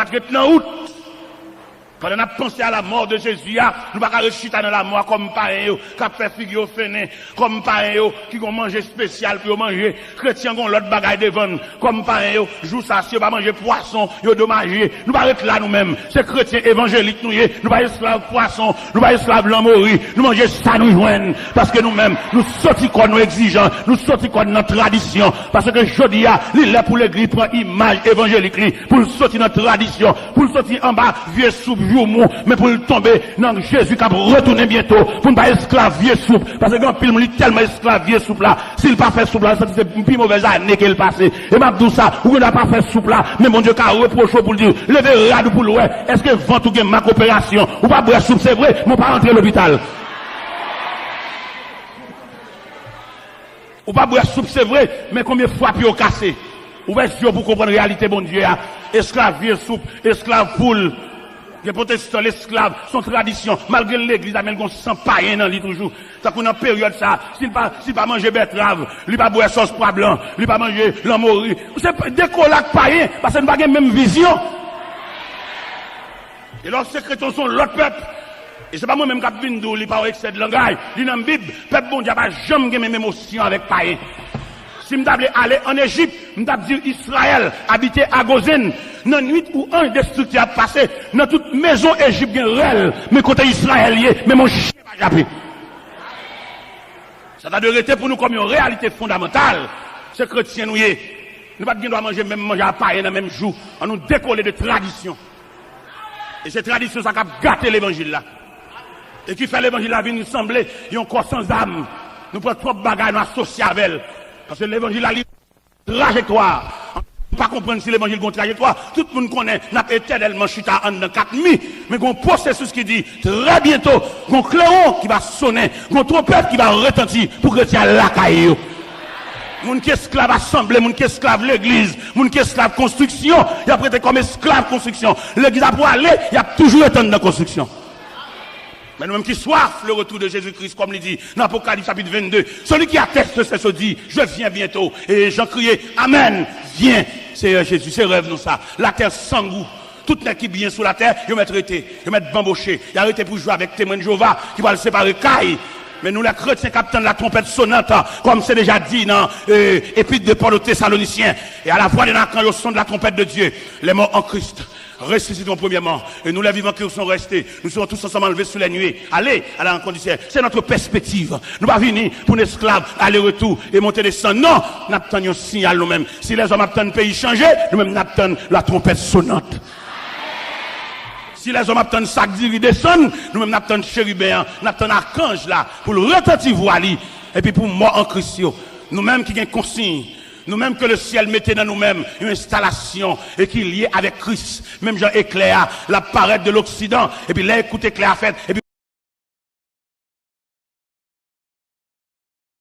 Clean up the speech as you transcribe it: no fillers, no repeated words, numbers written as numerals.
pas traiter dans route. Quand on a pensé à la mort de Jésus, nous ne pouvons pas rester dans la mort comme pareil, qui a fait figure fene, comme pareil, qui ont mangé spécial pour manger. Chrétiens ont l'autre bagaille devant, comme pareil, jour ça, si on va manger poisson, ils ont dommagé. Nous ne pouvons pas être là nous-mêmes. C'est chrétiens évangéliques, nous ne pouvons pas esclaves poisson, nous ne pouvons pas esclaves blancs mourir. Nous mangeons ça, nous joignons. Parce que nous-mêmes, nous sortons comme nous exigeants, nous sortons comme notre tradition. Parce que je dis, il est pour l'église, prend image évangélique, pour sortir notre tradition, pour sortir en bas, vieux soupe, mais pour tomber dans Jésus qui va retourner bientôt, pour ne pas esclavier souple, parce que quand il est tellement esclavier souple là, s'il pas fait souple là, c'est une plus mauvaise année qu'il passe. Et m'a dit ça, ou n'a pas fait souple là, mais mon Dieu qui a reproché pour dire, levez rade pour l'ouest, est-ce que vent ou ma coopération, ou pas boire soupe, c'est vrai, mon pas rentrer à l'hôpital. Ou pas boire soupe, c'est vrai, mais combien de fois puis au cassé? Ouvrez les yeux pour comprendre la réalité, bon Dieu, esclavier soupe, esclave poule. Les protestants, l'esclave, son tradition, malgré l'église, amène qu'on sent païen dans lui toujours. Ça qu'on a une période ça, s'il pas manger betterave, il pas boire sauce pois blanc, il pas manger l'amour. C'est des colacs païens, parce que nous n'avons pas la même vision. Et leurs secrétaires sont l'autre peuple. Et c'est pas moi-même qui a vu d'où, il pas excès de langage. Il dans la Bible, peuple bon Dieu n'a jamais de même émotion avec païen. Si je aller en Égypte, je dire Israël, habiter à Gozen, dans nuit où un destructeur a passé, dans toute maison égyptienne réelle, mais côté israélien, mais mon chien va japper. Ça va de rester pour nous comme une réalité fondamentale. C'est chrétien nous y est. Nous ne pouvons pas manger à paille dans le même jour. On nous décoller de tradition. Et cette tradition, ça a gâté l'évangile là. Et qui fait l'évangile là, nous sembler, il y a encore sans âme. Nous prenons trop de bagages, nous associés avec elle. Parce que l'évangile a une trajectoire. On ne peut pas comprendre si l'évangile a une trajectoire. Tout le monde connaît, n'a éternellement chuta en 4 000. Mais il y a un processus qui dit, très bientôt, il y a un clairon qui va sonner, il y a une trompette qui va retentir pour que tu aies la caillou. Moun qui esclave assemblée, moun qui esclave l'église, moun qui esclave construction, il a prêté comme esclave construction. L'église a pour aller, il a toujours été dans la construction. Mais nous-mêmes qui soif le retour de Jésus-Christ, comme il dit dans l'Apocalypse chapitre 22, celui qui atteste c'est ce dit, je viens bientôt. Et j'en criais, Amen, viens. C'est Jésus, c'est rêve nous ça. La terre sans goût. Tout n'est qui bien sur la terre, ils mettent traité, ils mettent bamboché, ils arrêtent pour jouer avec témoin de Jéhovah, qui va le séparer caille. Mais nous, les chrétiens, capitaine de la trompette sonnante, comme c'est déjà dit dans Épître de Paul aux Thessaloniciens, et à la voix de quand au son de la trompette de Dieu, les morts en Christ ressusciteront premièrement, et nous les vivants qui sont restés, nous serons tous ensemble enlevés sous les nuées. Allez à la rencontre du ciel. C'est notre perspective. Nous ne pas venir pour un esclave, aller-retour et monter descendre. Non, nous attendons un signal nous-mêmes. Si les hommes attendent le pays changer, nous-mêmes nous attendons la trompette sonnante. Si les hommes attendent sac d'iri descendre, nous-mêmes nous attendons chérubin, nous attendons archange là, pour le retentir voili, et puis pour mort en Christ. Nous-mêmes qui avons consigne, nous-mêmes que le ciel mettait dans nous-mêmes une installation et qui est liée avec Christ. Même Jean éclair, la parade de l'Occident, et puis là, écoute éclair fait, et puis